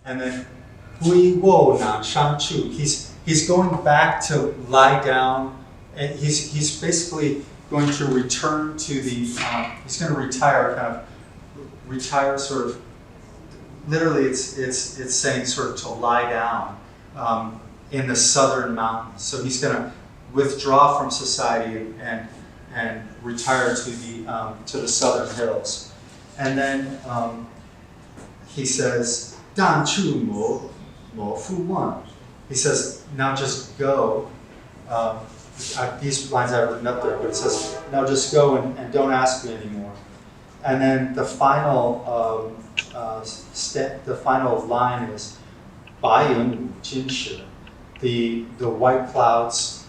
And then Hui Wo Na Shang Chu. He's going back to lie down, and he's basically going to return to the. He's going to retire, kind of retire, sort of. Literally, it's saying sort of to lie down in the southern mountains. So he's going to withdraw from society and retire to the southern hills. And then he says, Dan Chu Mo Fu Wan. He says, now just go. These lines I've written up there, but it says, now just go and don't ask me anymore. And then the final line is, 白云无金石. The white clouds,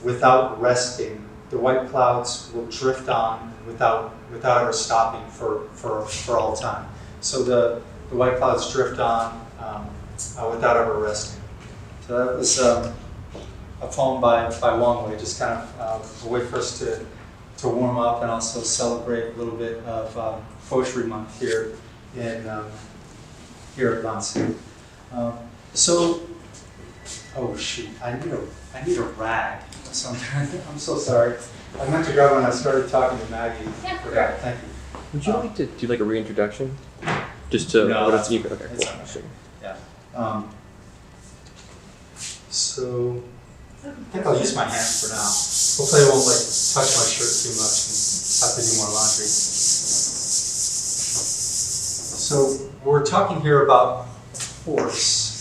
without resting, the white clouds will drift on without ever stopping for all time. So the white clouds drift on without ever resting. So that was a poem by Wang Wei, just kind of a way for us to warm up and also celebrate a little bit of Poetry Month here at Lansu. Oh shoot, I need a rag. I'm so sorry. I meant to grab when I started talking to Maggie. Yeah. Forgot. Thank you. Would you like to do like a reintroduction? Just to No, what it's it's okay, it's cool. all right. Sure. Yeah. So I think I'll use my hands for now. Hopefully I won't like touch my shirt too much and have to do more laundry. So we're talking here about horse.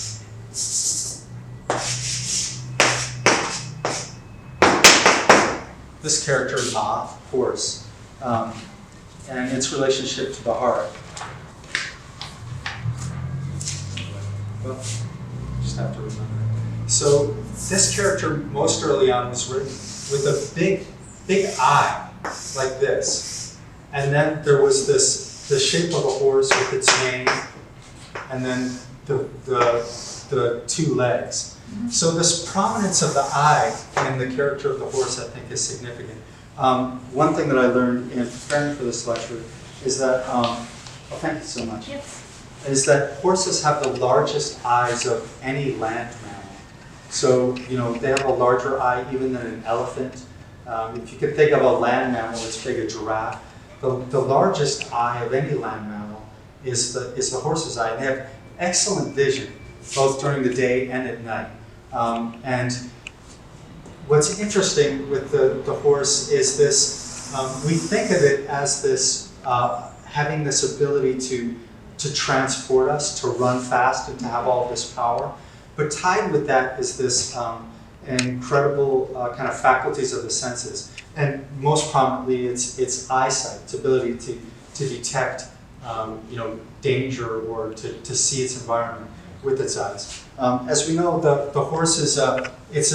This character, Ma, horse, and its relationship to the heart. Well, just have to remember. So this character, most early on, was written with a big eye, like this, and then there was the shape of a horse with its mane, and then the two legs. So this prominence of the eye in the character of the horse, I think, is significant. One thing that I learned in preparing for this lecture is that, thank you so much, Yes. is that horses have the largest eyes of any land mammal. So, they have a larger eye even than an elephant. If you could think of a land mammal that's big, a giraffe, the largest eye of any land mammal is the horse's eye. And they have excellent vision, both during the day and at night. And what's interesting with the horse is this, we think of it as this, having this ability to transport us, to run fast and to have all this power. But tied with that is this incredible kind of faculties of the senses. And most prominently, it's eyesight, its ability to detect danger or to see its environment with its eyes. As we know, the horse is it's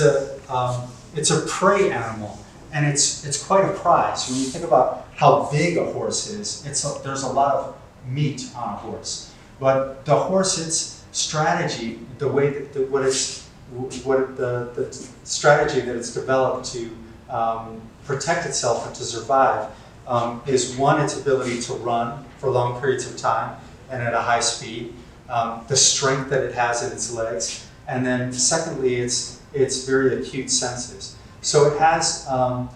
a prey animal, and it's quite a prize. When you think about how big a horse is, there's a lot of meat on a horse. But the horse, its strategy, the way that the strategy that it's developed to protect itself and to survive is one, its ability to run for long periods of time and at a high speed. The strength that it has in its legs, and then secondly, its very acute senses. So it has a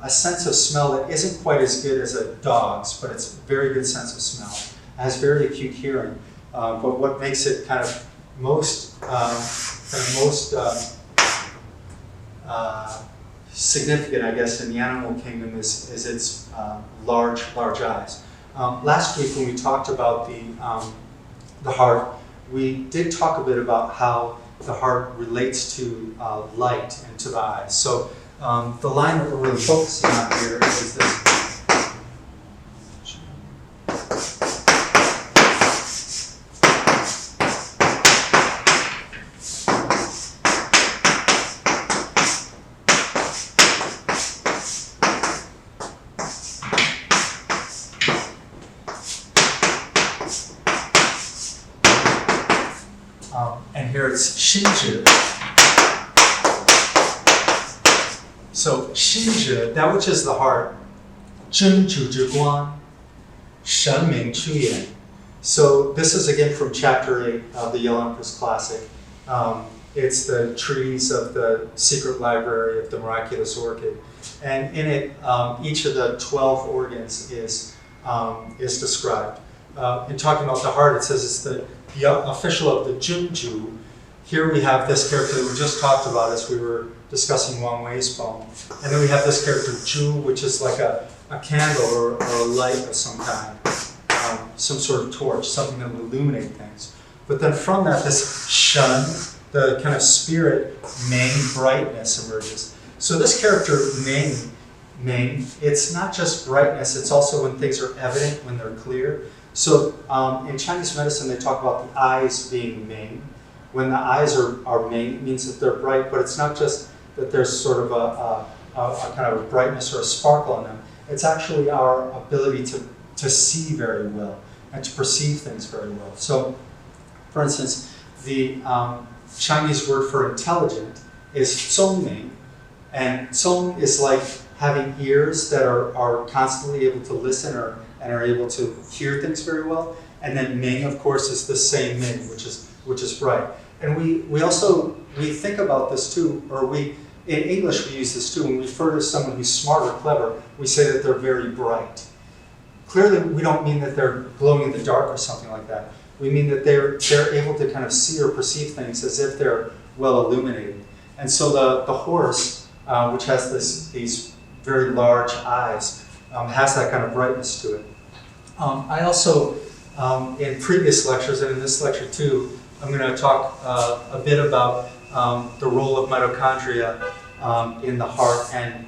sense of smell that isn't quite as good as a dog's, but it's a very good sense of smell. It has very acute hearing, but what makes it kind of most significant, I guess, in the animal kingdom is its large eyes. Last week when we talked about the heart, we did talk a bit about how the heart relates to light and to the eyes. So the line that we're really focusing on here is this. And here it's 心智. So 心智, that which is the heart, 真主之光, 神明之眼, So this is again from chapter 8 of the Yellow Empress Classic. It's the treatise of the secret library of the miraculous orchid. And in it, each of the 12 organs is described. In talking about the heart, it says it's the official of the Junju. Here we have this character that we just talked about as we were discussing Wang Wei's poem. And then we have this character Ju, which is like a candle or a light of some kind, some sort of torch, something that will illuminate things. But then from that, this Shun, the kind of spirit, Ming, brightness emerges. So this character, Ming, it's not just brightness, it's also when things are evident, when they're clear. So in Chinese medicine, they talk about the eyes being Ming. When the eyes are Ming, it means that they're bright, but it's not just that there's sort of a kind of a brightness or a sparkle in them. It's actually our ability to see very well and to perceive things very well. So, for instance, the Chinese word for intelligent is Zongming, and Zong is like having ears that are constantly able to listen and are able to hear things very well. And then Ming, of course, is the same Ming, which is bright. And we think about this too, or in English we use this too. When we refer to someone who's smart or clever, we say that they're very bright. Clearly, we don't mean that they're glowing in the dark or something like that. We mean that they're able to kind of see or perceive things as if they're well illuminated. And so the horse, which has these very large eyes, has that kind of brightness to it. I also, in previous lectures and in this lecture too, I'm going to talk a bit about the role of mitochondria in the heart and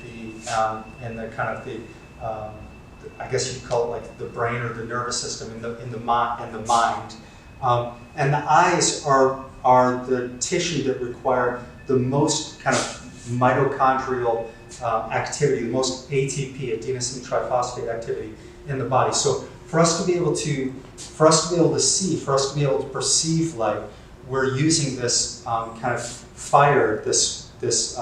the kind of the I guess you'd call it like the brain or the nervous system in the mind. And the eyes are the tissue that require the most kind of mitochondrial activity, the most ATP, adenosine triphosphate activity in the body. So for us to be able to see, for us to be able to perceive light, we're using this kind of fire, this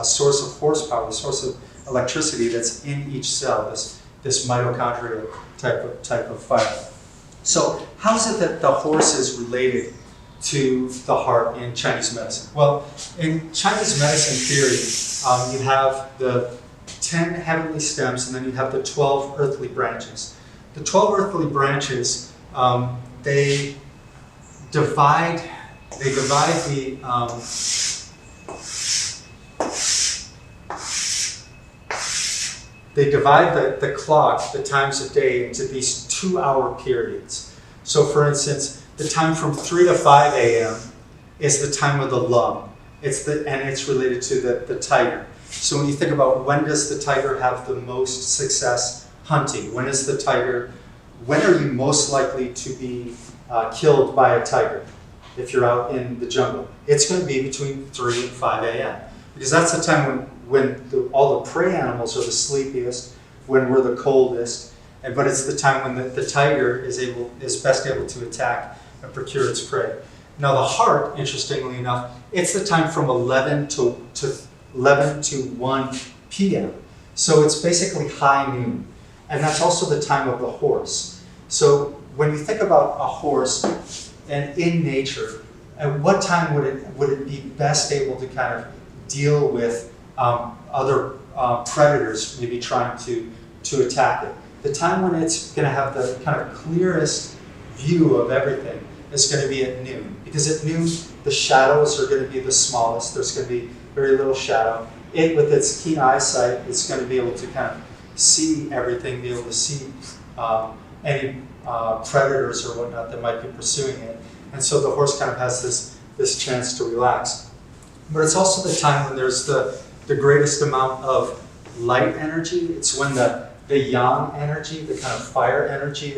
source of horsepower, the source of electricity that's in each cell, this mitochondrial type of fire. So how is it that the horse is related to the heart in Chinese medicine? Well, in Chinese medicine theory, you have the 10 heavenly stems and then you have the 12 earthly branches. The 12 earthly branches, they divide the clock, the times of day, into these 2-hour periods. So for instance, the time from 3 to 5 a.m. is the time of the lung. And it's related to the tiger. So when you think about when does the tiger have the most success hunting? When are you most likely to be killed by a tiger if you're out in the jungle? It's going to be between 3 and 5 a.m. because that's the time when all the prey animals are the sleepiest, when we're the coldest, but it's the time when the tiger is best able to attack and procure its prey. Now the heart, interestingly enough, it's the time from 11 to 1 p.m. So it's basically high noon. And that's also the time of the horse. So when you think about a horse and in nature, at what time would it be best able to kind of deal with other predators maybe trying to attack it? The time when it's going to have the kind of clearest view of everything is going to be at noon. Because at noon, the shadows are going to be the smallest. There's going to be very little shadow. It, with its keen eyesight, is going to be able to kind of see everything, be able to see any predators or whatnot that might be pursuing it. And so the horse kind of has this chance to relax. But it's also the time when there's the greatest amount of light energy. It's when the yang energy, the kind of fire energy,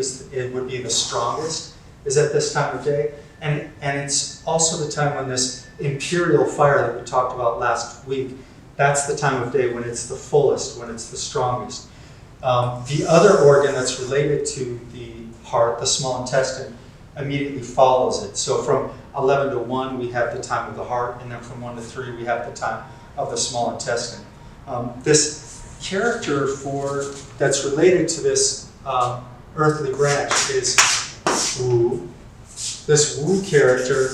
would be the strongest, is at this time of day. And it's also the time when this imperial fire that we talked about last week, that's the time of day when it's the fullest, when it's the strongest. The other organ that's related to the heart, the small intestine, immediately follows it. So from 11 to 1, we have the time of the heart, and then from 1 to 3, we have the time of the small intestine. This character that's related to this earthly branch is Wu, this Wu character,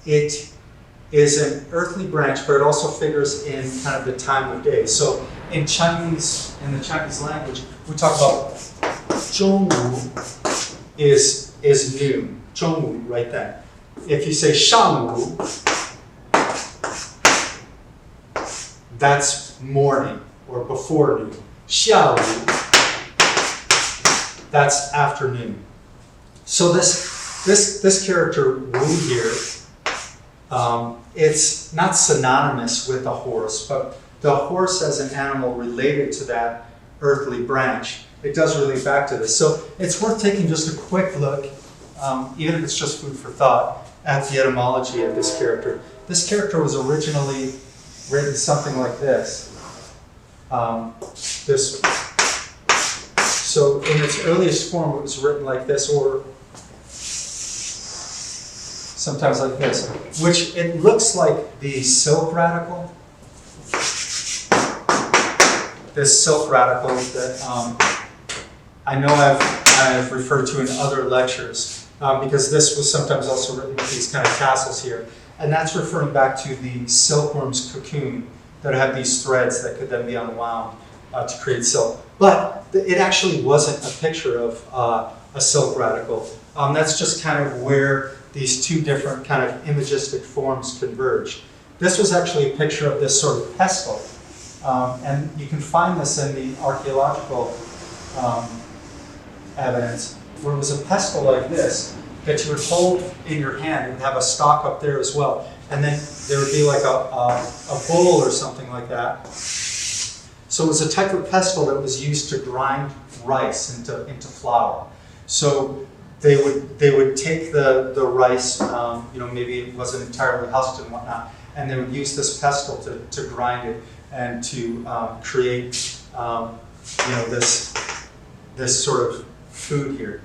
it is an earthly branch, but it also figures in kind of the time of day. So in the Chinese language, we talk about Zhongwu is noon. Zhongwu, right then. If you say Shangwu, that's morning or before noon. Xiaowu, that's afternoon. So this character Wu here, it's not synonymous with the horse, but the horse as an animal related to that earthly branch, it does relate back to this. So it's worth taking just a quick look, even if it's just food for thought, at the etymology of this character. This character was originally written something like this. So in its earliest form, it was written like this, or sometimes like this, which it looks like the silk radical. This silk radical that I know I've referred to in other lectures, because this was sometimes also written with these kind of tassels here. And that's referring back to the silkworm's cocoon that had these threads that could then be unwound to create silk. But it actually wasn't a picture of a silk radical. That's just kind of where these two different kind of imagistic forms converge. This was actually a picture of this sort of pestle. And you can find this in the archaeological evidence, where it was a pestle like this that you would hold in your hand. It would have a stalk up there as well. And then there would be like a bowl or something like that. So it was a type of pestle that was used to grind rice into flour. So they would take the rice, maybe it wasn't entirely husked and whatnot, and they would use this pestle to grind it and to create this sort of food here.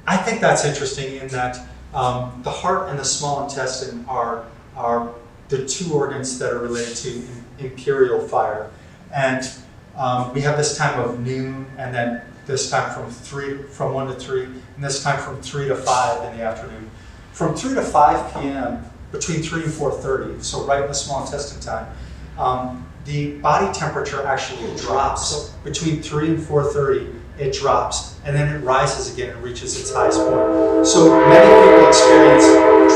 I think that's interesting in that the heart and the small intestine are the two organs that are related to imperial fire. And we have this time of noon, and then this time from 1 to 3, and this time from 3 to 5 in the afternoon. From 3 to 5 p.m., between 3 and 4:30, so right in the small intestine time, the body temperature actually drops. Between 3 and 4:30, it drops, and then it rises again and reaches its highest point. So many people experience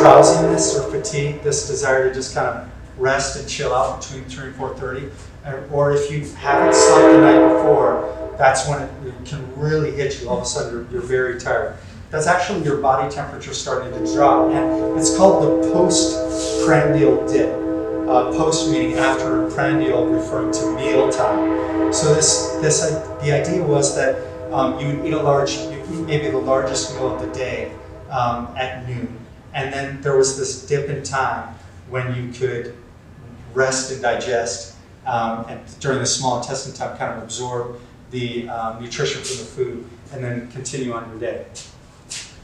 drowsiness or fatigue, this desire to just kind of rest and chill out between 3 and 4:30. Or if you haven't slept the night before, that's when it can really hit you. All of a sudden, you're very tired. That's actually your body temperature starting to drop, and it's called the postprandial dip. Post meaning after, and prandial referring to meal time. So the idea was that you would eat maybe the largest meal of the day at noon, and then there was this dip in time when you could rest and digest, and during the small intestine time, kind of absorb the nutrition from the food, and then continue on your day.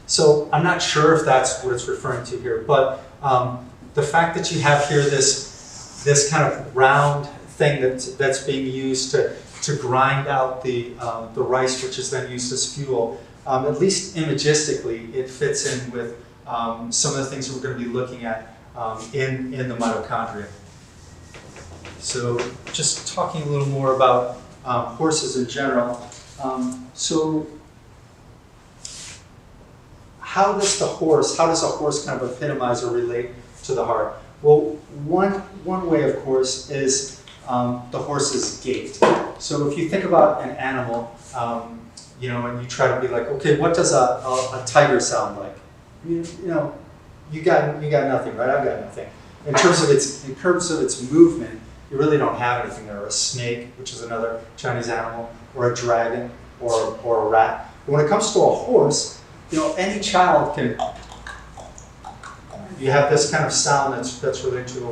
So I'm not sure if that's what it's referring to here, but the fact that you have here this kind of round thing that's being used to grind out the rice, which is then used as fuel, at least imagistically, it fits in with some of the things we're going to be looking at in the mitochondria. So just talking a little more about horses in general. So how does a horse kind of epitomize or relate to the heart? Well, one way, of course, is the horse's gait. So if you think about an animal, and you try to be like, okay, what does a tiger sound like? You got nothing, right? I've got nothing. In terms of its movement, you really don't have anything there. A snake, which is another Chinese animal, or a dragon, or a rat. But when it comes to a horse, any child can. You have this kind of sound that's related to the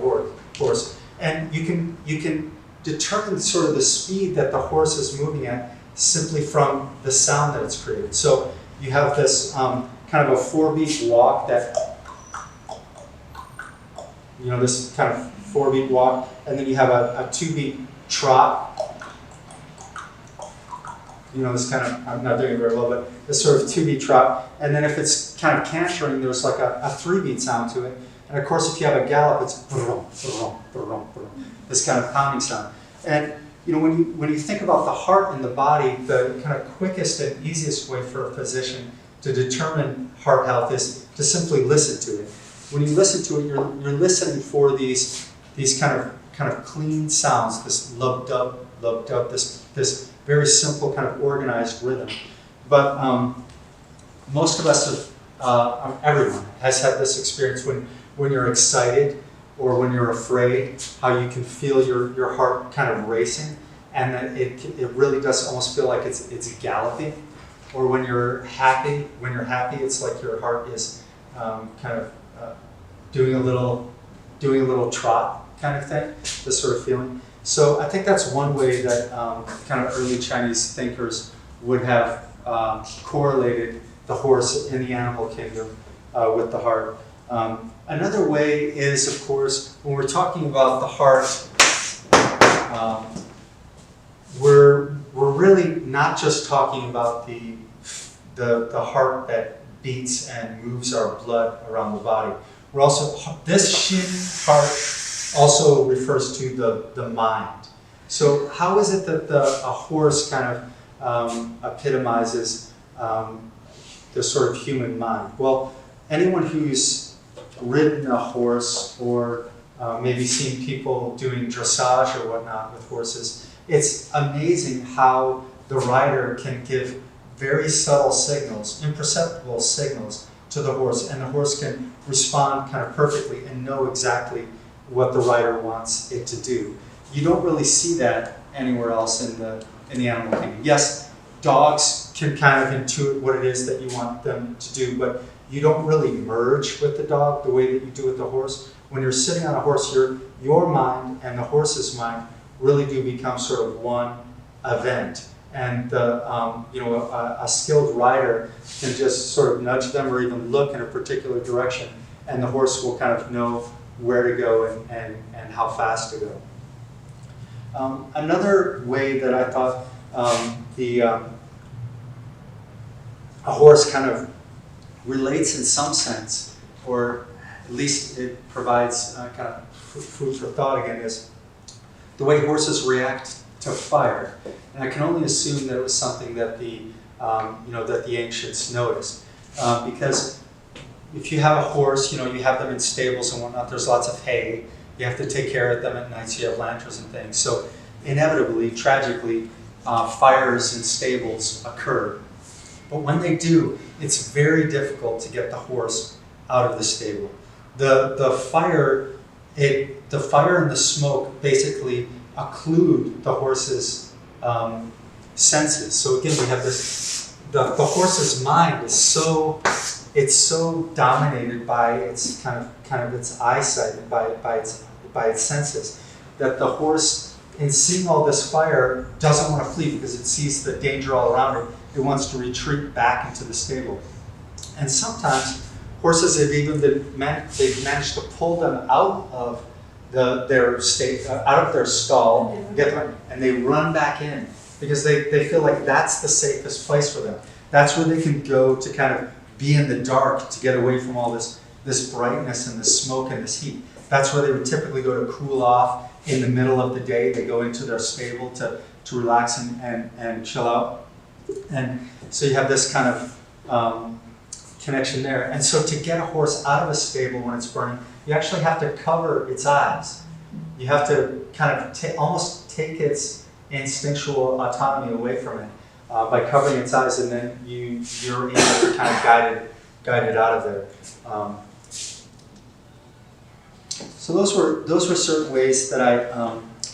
horse, and you can determine sort of the speed that the horse is moving at simply from the sound that it's created. So you have this kind of a 4-beat walk this kind of 4-beat walk, and then you have a 2-beat trot, this kind of, I'm not doing it very well, but this sort of 2-beat trot. And then if it's kind of cantering, there's like a 3-beat sound to it. And of course, if you have a gallop, it's brum, brum, brum, brum, this kind of pounding sound. And when you think about the heart and the body, the kind of quickest and easiest way for a physician to determine heart health is to simply listen to it. When you listen to it, you're listening for these kind of clean sounds, this lub dub, this very simple kind of organized rhythm. But most of us everyone has had this experience when you're excited or when you're afraid, how you can feel your heart kind of racing, and that it really does almost feel like it's galloping. Or when you're happy, it's like your heart is kind of doing a little trot kind of thing, this sort of feeling. So I think that's one way that kind of early Chinese thinkers would have correlated the horse in the animal kingdom with the heart. Another way is, of course, when we're talking about the heart, we're really not just talking about the heart that beats and moves our blood around the body. We're also, this Xin heart also refers to the mind. So how is it that a horse kind of epitomizes the sort of human mind? Well, anyone who's ridden a horse or maybe seen people doing dressage or whatnot with horses, it's amazing how the rider can give very subtle signals, imperceptible signals to the horse, and the horse can respond kind of perfectly and know exactly what the rider wants it to do. You don't really see that anywhere else in the animal kingdom. Yes, dogs can kind of intuit what it is that you want them to do, but you don't really merge with the dog the way that you do with the horse. When you're sitting on a horse, your mind and the horse's mind really do become sort of one event. And a skilled rider can just sort of nudge them or even look in a particular direction, and the horse will kind of know where to go and how fast to go. Another way that I thought a horse kind of relates in some sense, or at least it provides kind of food for thought again, is the way horses react to fire. And I can only assume that it was something that the ancients noticed, because if you have a horse, you have them in stables and whatnot. There's lots of hay. You have to take care of them at night, so you have lanterns and things. So inevitably, tragically, fires in stables occur. But when they do, it's very difficult to get the horse out of the stable. The fire and the smoke basically occlude the horse's senses. So again, we have this. The horse's mind is so dominated by its kind of its eyesight and by its senses, that the horse, in seeing all this fire, doesn't want to flee because it sees the danger all around it. It wants to retreat back into the stable. And sometimes horses have managed to pull them out of their stall, get them, and they run back in because they feel like that's the safest place for them. That's where they can go to kind of be in the dark, to get away from all this brightness and this smoke and this heat. That's where they would typically go to cool off in the middle of the day. They go into their stable to relax and chill out. And so you have this kind of connection there. And so to get a horse out of a stable when it's burning, you actually have to cover its eyes. You have to kind of almost take its instinctual autonomy away from it by covering its eyes, and then you're able to kind of guide it out of there. So those were certain ways that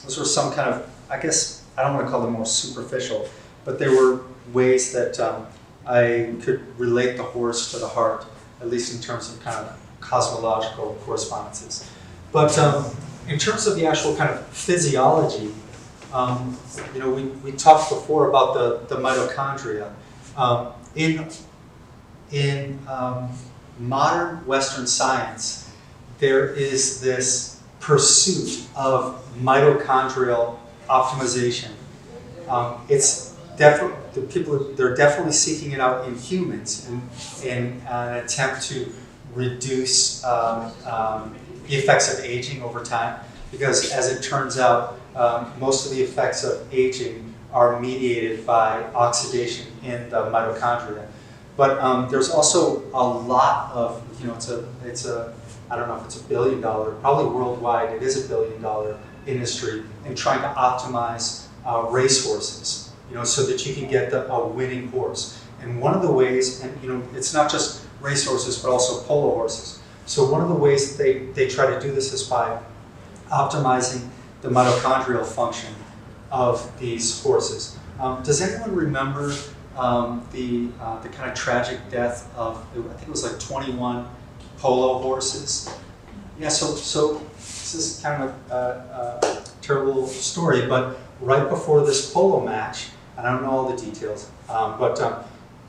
those were some kind of, I guess, I don't want to call them more superficial, but they were ways that I could relate the horse to the heart, at least in terms of kind of cosmological correspondences. But in terms of the actual kind of physiology, we talked before about the mitochondria. In modern Western science, there is this pursuit of mitochondrial optimization. they're definitely seeking it out in humans in an attempt to reduce the effects of aging over time. Because as it turns out, most of the effects of aging are mediated by oxidation in the mitochondria. But there's also a lot of, I don't know if it's $1 billion, probably worldwide, it is $1 billion industry in trying to optimize racehorses, so that you can get a winning horse. And one of the ways, and it's not just racehorses, but also polo horses. So one of the ways that they try to do this is by optimizing the mitochondrial function of these horses. Does anyone remember the kind of tragic death of, I think it was like 21 polo horses? Yeah, so this is kind of a terrible story, but right before this polo match, I don't know all the details, but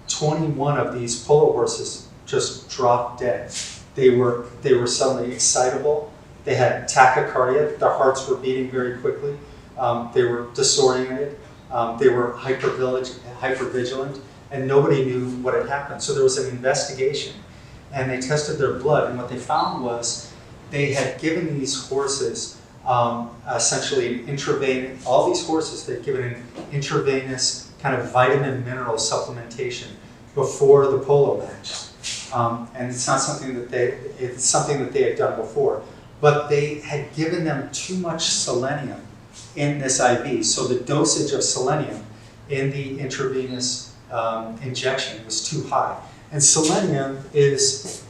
21 of these polo horses just dropped dead. They were suddenly excitable. They had tachycardia. Their hearts were beating very quickly. They were disoriented. They were hypervigilant, and nobody knew what had happened. So there was an investigation, and they tested their blood, and what they found was they had given these horses essentially an intravenous, all these horses, they'd given an intravenous kind of vitamin mineral supplementation before the polo match. And it's not something that it's something that they had done before. But they had given them too much selenium in this IV. So the dosage of selenium in the intravenous injection was too high. And selenium is,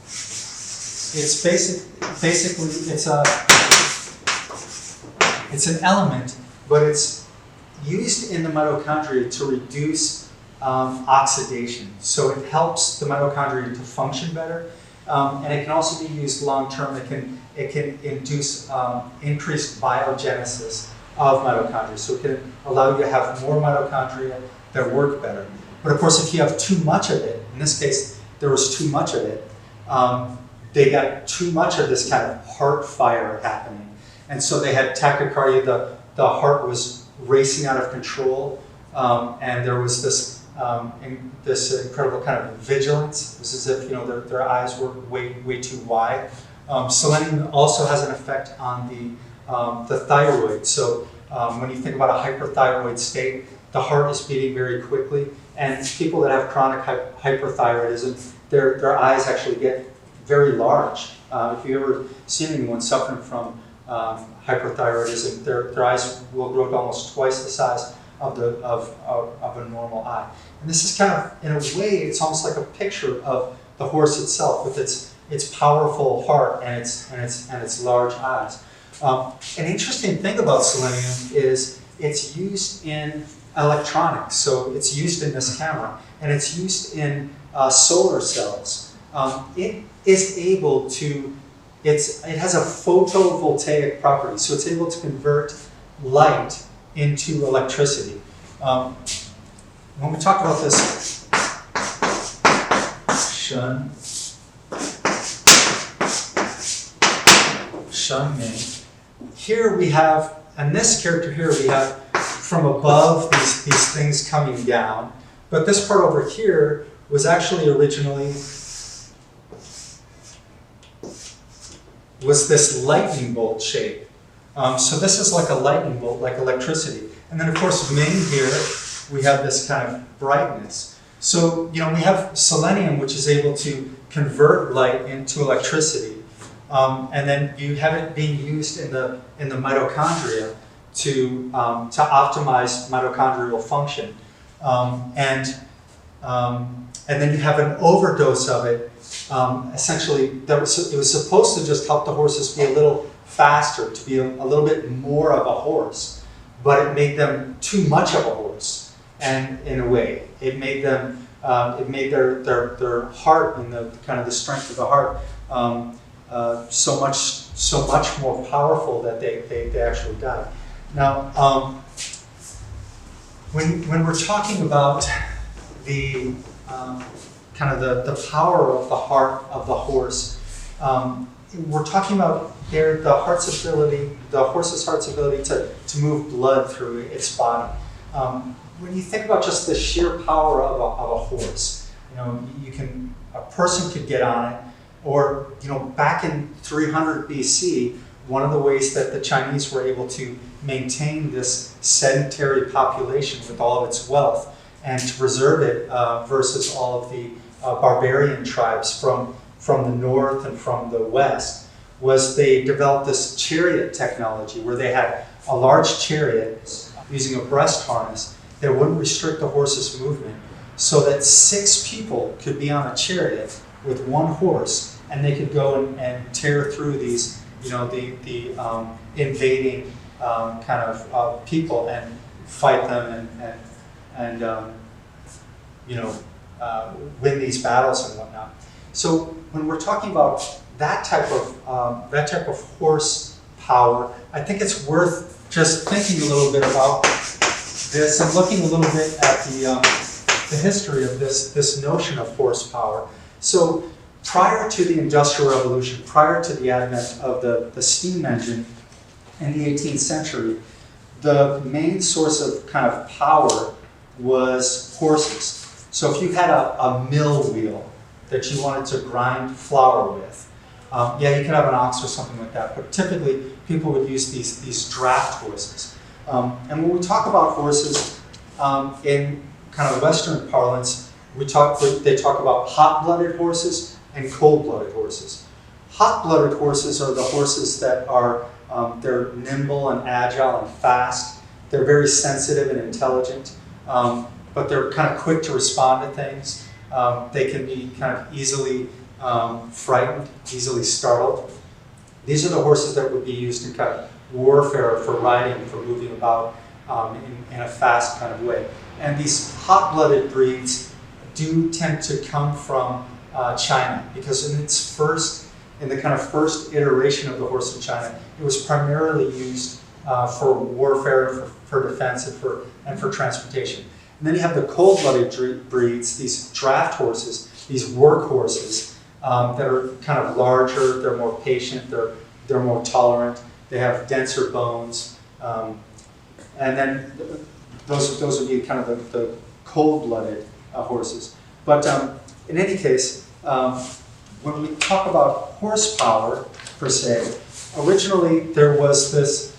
basically it's an element, but it's used in the mitochondria to reduce oxidation. So it helps the mitochondria to function better. And it can also be used long term. It can induce increased biogenesis of mitochondria. So it can allow you to have more mitochondria that work better. But of course, if you have too much of it, in this case, there was too much of it, they got too much of this kind of heart fire happening. And so they had tachycardia, the heart was racing out of control, and there was this incredible kind of vigilance. It was as if their eyes were way too wide. Selenium also has an effect on the thyroid. So when you think about a hyperthyroid state, the heart is beating very quickly, and people that have chronic hyperthyroidism, their eyes actually get very large. If you ever seen anyone suffering from hyperthyroidism, their eyes will grow to almost twice the size of a normal eye. And this is kind of, in a way, it's almost like a picture of the horse itself with its powerful heart and its large eyes. An interesting thing about selenium is it's used in electronics. So it's used in this camera, and it's used in solar cells. It is able to, it has a photovoltaic property, so it's able to convert light into electricity. When we talk about this Shunming, here we have, and this character here we have from above these things coming down, but this part over here was actually originally this lightning bolt shape. So this is like a lightning bolt, like electricity. And then of course Ming here, we have this kind of brightness. So we have selenium, which is able to convert light into electricity. And then you have it being used in the mitochondria to optimize mitochondrial function. And then you have an overdose of it. Essentially, it was supposed to just help the horses be a little faster, to be a little bit more of a horse, but it made them too much of a horse. And in a way, it made them, it made their heart and the kind of the strength of the heart so much more powerful that they actually died. Now, when we're talking about the kind of the power of the heart of the horse, we're talking about the horse's heart's ability to move blood through its body. when you think about just the sheer power of a horse, a person could get on it, or back in 300 BC, one of the ways that the Chinese were able to maintain this sedentary population with all of its wealth and to preserve it versus all of the barbarian tribes from the north and from the west was they developed this chariot technology where they had a large chariot using a breast harness that wouldn't restrict the horse's movement, so that 6 people could be on a chariot with one horse, and they could go and tear through these, the invading kind of people and fight them and win these battles and whatnot. So when we're talking about that type of horse power, I think it's worth just thinking a little bit about this and looking a little bit at the history of this notion of horsepower. So prior to the Industrial Revolution, prior to the advent of the steam engine in the 18th century, the main source of kind of power was horses. So if you had a mill wheel that you wanted to grind flour with, you could have an ox or something like that, but typically people would use these draft horses. And when we talk about horses in kind of Western parlance, they talk about hot-blooded horses and cold-blooded horses. Hot-blooded horses are the horses that are they're nimble and agile and fast. They're very sensitive and intelligent, but they're kind of quick to respond to things. They can be kind of easily frightened, easily startled. These are the horses that would be used in kind of warfare, for riding, for moving about in a fast kind of way. And these hot-blooded breeds do tend to come from China, because in the kind of first iteration of the horse in China, it was primarily used for warfare, for defense, and for transportation. And then you have the cold-blooded breeds, these draft horses, these work horses that are kind of larger, they're more patient, they're more tolerant, they have denser bones, and then those would be kind of the cold-blooded horses. But in any case, when we talk about horsepower per se, originally there was this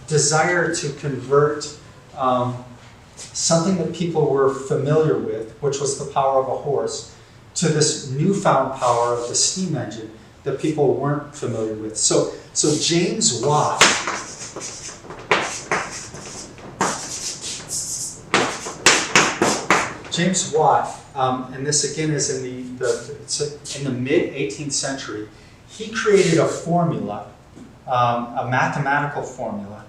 desire to convert something that people were familiar with, which was the power of a horse, to this newfound power of the steam engine that people weren't familiar with. So James Watt and this again is in the mid 18th century. He created a formula, a mathematical formula,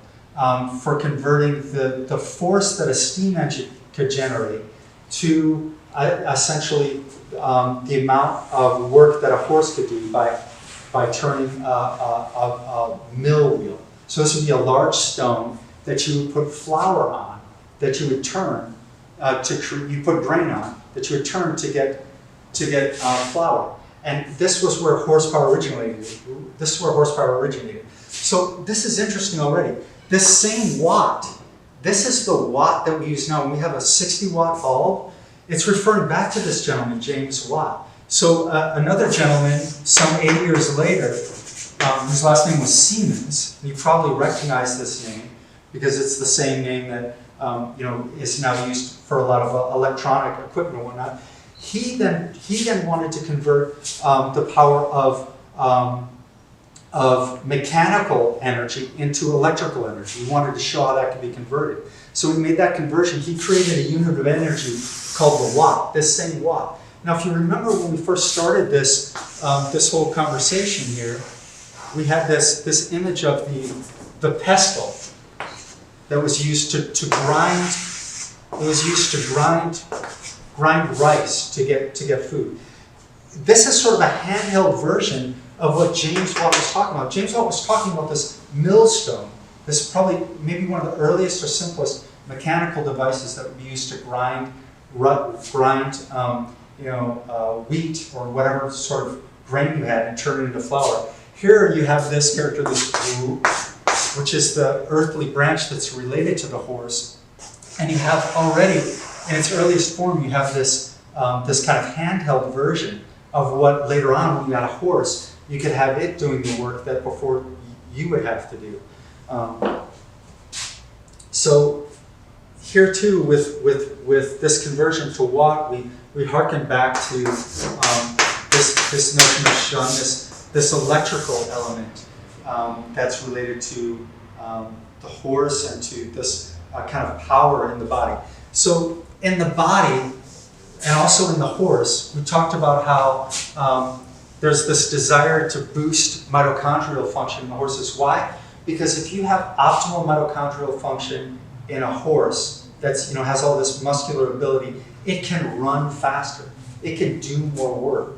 for converting the force that a steam engine could generate to essentially the amount of work that a horse could do by turning a mill wheel. So this would be a large stone that you would put flour on, that you would turn you put grain on, that you would turn to get flour. And this was where horsepower originated. So this is interesting already. This same watt, this is the watt that we use now. When we have a 60-watt bulb, it's referring back to this gentleman, James Watt. So another gentleman, some 8 years later, his last name was Siemens. You probably recognize this name because it's the same name that is now used for a lot of electronic equipment and whatnot. He then wanted to convert the power of mechanical energy into electrical energy. He wanted to show how that could be converted. So he made that conversion. He created a unit of energy called the watt, this same watt. Now, if you remember when we first started this whole conversation here, we had this image of the pestle that was used to grind. It was used to grind rice to get food. This is sort of a handheld version of what James Watt was talking about. James Watt was talking about this millstone. This is probably maybe one of the earliest or simplest mechanical devices that would be used to grind wheat or whatever sort of grain you had and turn it into flour. Here you have this character, this group, which is the earthly branch that's related to the horse. And you have already, in its earliest form, you have this, this kind of handheld version of what later on, when you got a horse, you could have it doing the work that before you would have to do. So here too, with this conversion to walk, we harken back to this notion of shun, this electrical element that's related to the horse and to this kind of power in the body. So in the body, and also in the horse, we talked about how there's this desire to boost mitochondrial function in the horses. Why? Because if you have optimal mitochondrial function in a horse that's, has all this muscular ability, it can run faster. It can do more work.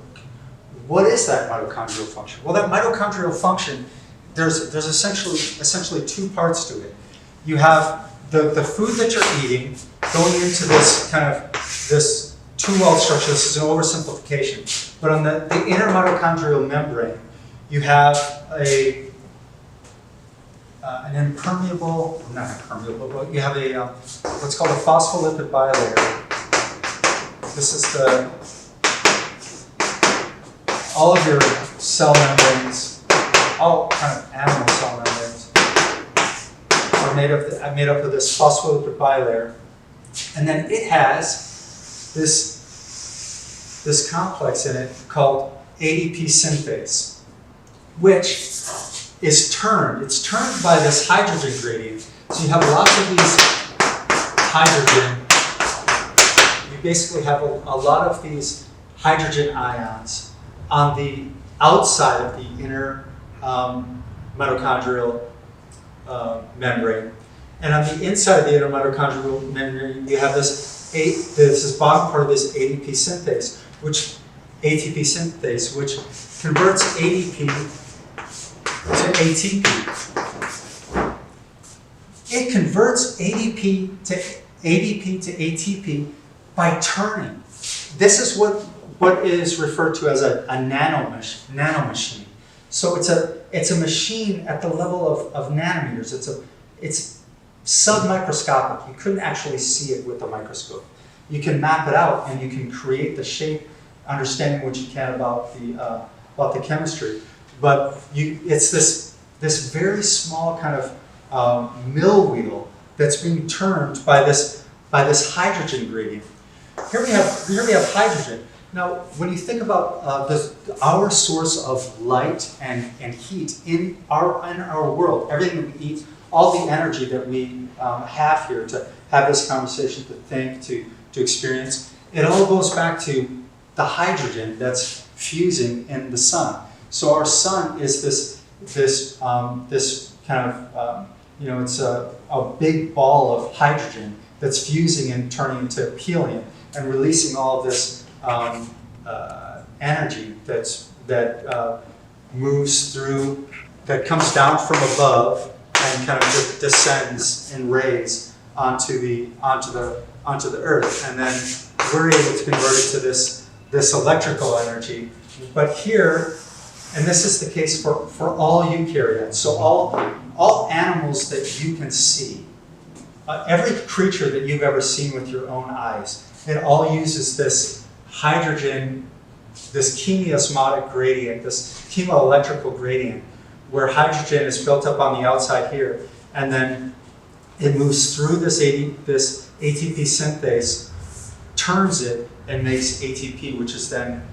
What is that mitochondrial function? Well, that mitochondrial function, there's essentially two parts to it. You have the food that you're eating going into this kind of this two-walled structure. This is an oversimplification. But on the inner mitochondrial membrane, you have an impermeable, not impermeable, but you have a what's called a phospholipid bilayer. This is all of your cell membranes, all kind of animal cell membranes, are made up of this phospholipid bilayer, and then it has this complex in it called ADP synthase, which is turned. It's turned by this hydrogen gradient. So you have lots of these hydrogen. You basically have a lot of these hydrogen ions on the outside of the inner mitochondrial membrane. And on the inside of the inner mitochondrial membrane, you have this bottom part of this ADP synthase, ATP synthase, which converts ADP to ATP. It converts ADP to ATP by turning. This is what is referred to as a nanomachine. So it's a machine at the level of nanometers. It's submicroscopic. You couldn't actually see it with a microscope. You can map it out and you can create the shape, understanding what you can about the chemistry. But it's this very small kind of mill wheel that's being turned by this hydrogen gradient. Here we have hydrogen. Now, when you think about our source of light and heat in our world, everything that we eat, all the energy that we have here to have this conversation, to think, to experience, it all goes back to the hydrogen that's fusing in the sun. So our sun is this kind of it's a big ball of hydrogen that's fusing and turning into helium and releasing all of this energy that moves through, that comes down from above and kind of descends in rays onto the earth, and then we're able to convert it to this electrical energy. But here, and this is the case for all eukaryotes, so all animals that you can see, every creature that you've ever seen with your own eyes, it all uses this hydrogen, this chemiosmotic gradient, this chemoelectrical gradient, where hydrogen is built up on the outside here, and then it moves through this ATP synthase, turns it, and makes ATP, which is then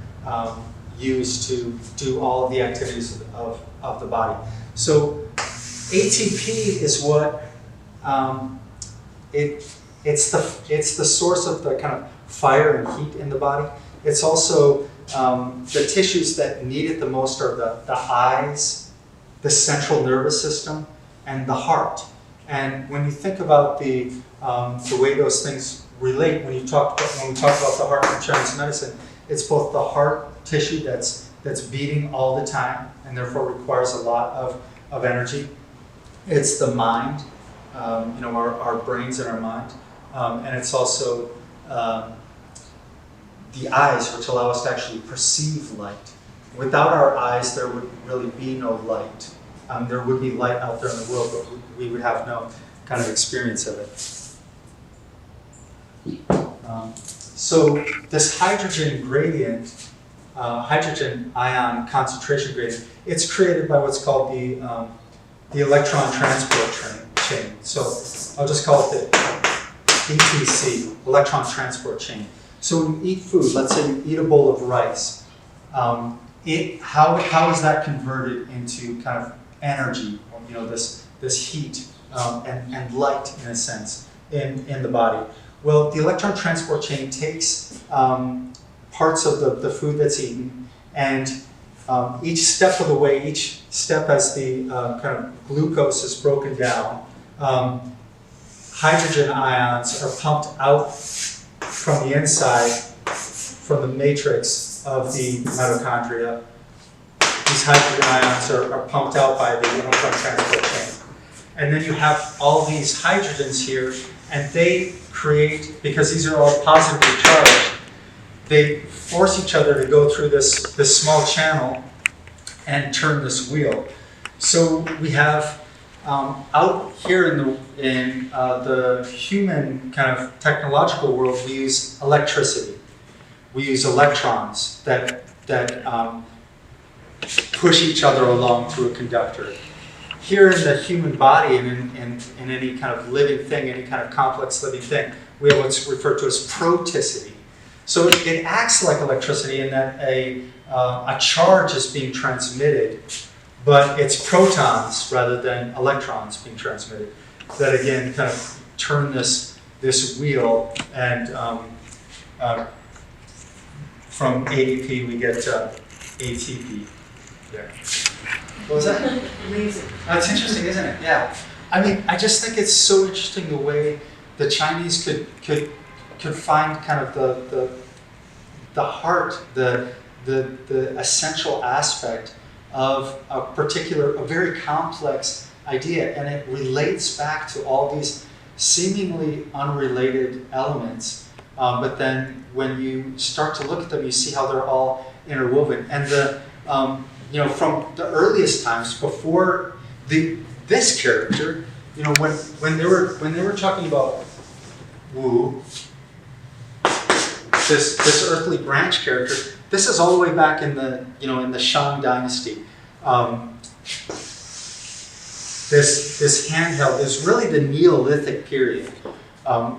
used to do all of the activities of the body. So ATP is what it's the source of the kind of fire and heat in the body. It's also the tissues that need it the most are the eyes, the central nervous system, and the heart. And when you think about the way those things relate, when we talk about the heart in Chinese medicine, it's both the heart tissue that's beating all the time and therefore requires a lot of energy. It's the mind, our brains and our mind, and it's also the eyes, which allow us to actually perceive light. Without our eyes, there would really be no light. There would be light out there in the world, but we would have no kind of experience of it. So this hydrogen gradient, hydrogen ion concentration gradient, it's created by what's called the electron transport chain. So I'll just call it the ETC, electron transport chain. So when you eat food, let's say you eat a bowl of rice, how is that converted into kind of energy, this heat and light in a sense in the body? Well, the electron transport chain takes parts of the food that's eaten, and each step of the way, each step as the kind of glucose is broken down, hydrogen ions are pumped out from the inside, from the matrix of the mitochondria. These hydrogen ions are pumped out by the electron transport chain. And then you have all these hydrogens here, and they create, because these are all positively charged, they force each other to go through this small channel and turn this wheel. So we have out here in the human kind of technological world, we use electricity. We use electrons that push each other along through a conductor. Here in the human body and in any kind of living thing, any kind of complex living thing, we have what's referred to as proticity. So it acts like electricity in that a charge is being transmitted, but it's protons rather than electrons being transmitted that again kind of turn this wheel, and from ADP we get ATP there. What was that? Amazing. That's interesting, isn't it? Yeah. I mean, I just think it's so interesting the way the Chinese could find kind of the heart, the essential aspect of a very complex idea, and it relates back to all these seemingly unrelated elements. But then when you start to look at them, you see how they're all interwoven. And from the earliest times before this character, when they were talking about Wu, this earthly branch character, this is all the way back in the Shang dynasty. This handheld is really the Neolithic period.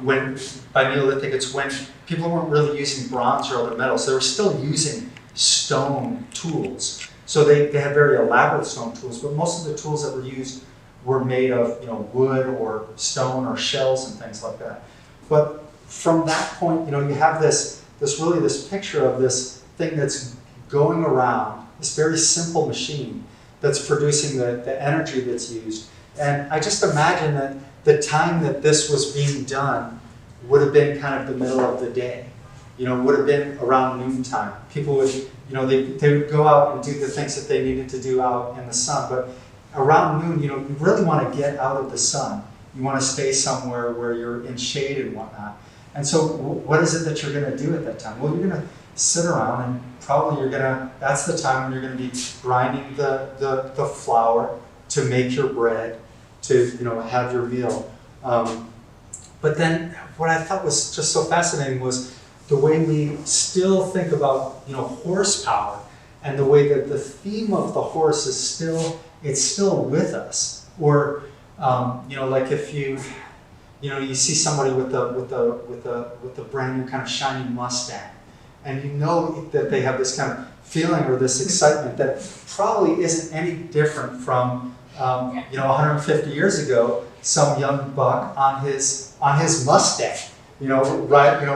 When by Neolithic, it's when people weren't really using bronze or other metals; they were still using stone tools. So they had very elaborate stone tools, but most of the tools that were used were made of wood or stone or shells and things like that. But from that point, you have this picture of this thing that's going around, this very simple machine that's producing the energy that's used. And I just imagine that the time that this was being done would have been kind of the middle of the day. Would have been around noontime. People would, they would go out and do the things that they needed to do out in the sun. But around noon, you really want to get out of the sun. You want to stay somewhere where you're in shade and whatnot. And so what is it that you're going to do at that time? Well, you're going to sit around, and probably that's the time when you're going to be grinding the flour to make your bread, to have your meal. But then what I thought was just so fascinating was the way we still think about horsepower, and the way that the theme of the horse is still with us. Or like if you see somebody with a brand new kind of shiny Mustang, and that they have this kind of feeling or this excitement that probably isn't any different from 150 years ago, some young buck on his Mustang, riding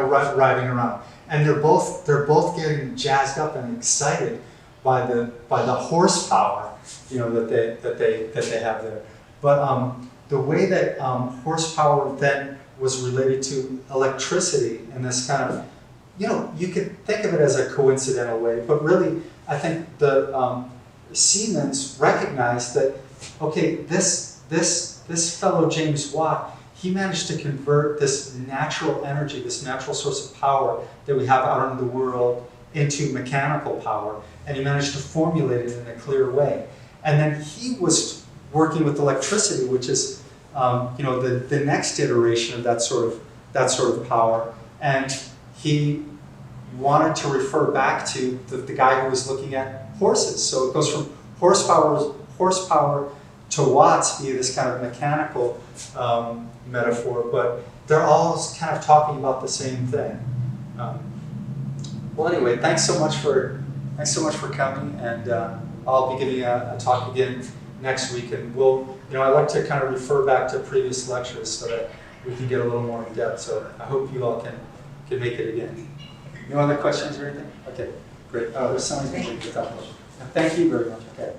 around, and they're both getting jazzed up and excited by the horsepower, that they have there. But the way that horsepower then was related to electricity, and this kind of, you could think of it as a coincidental way, but really, I think the Siemens recognized that, okay, this fellow James Watt, he managed to convert this natural energy, this natural source of power that we have out in the world, into mechanical power, and he managed to formulate it in a clear way. And then he was working with electricity, which is the next iteration of that sort of power. And he wanted to refer back to the guy who was looking at horses. So it goes from horsepower to watts via this kind of mechanical metaphor, but they're all kind of talking about the same thing. Well, anyway, thanks so much for coming, and I'll be giving a talk again next week, and I like to kind of refer back to previous lectures so that we can get a little more in depth. So I hope you all can make it again. No other questions or anything? Okay, great. Oh, there's somebody who's without question. Thank you very much. Okay.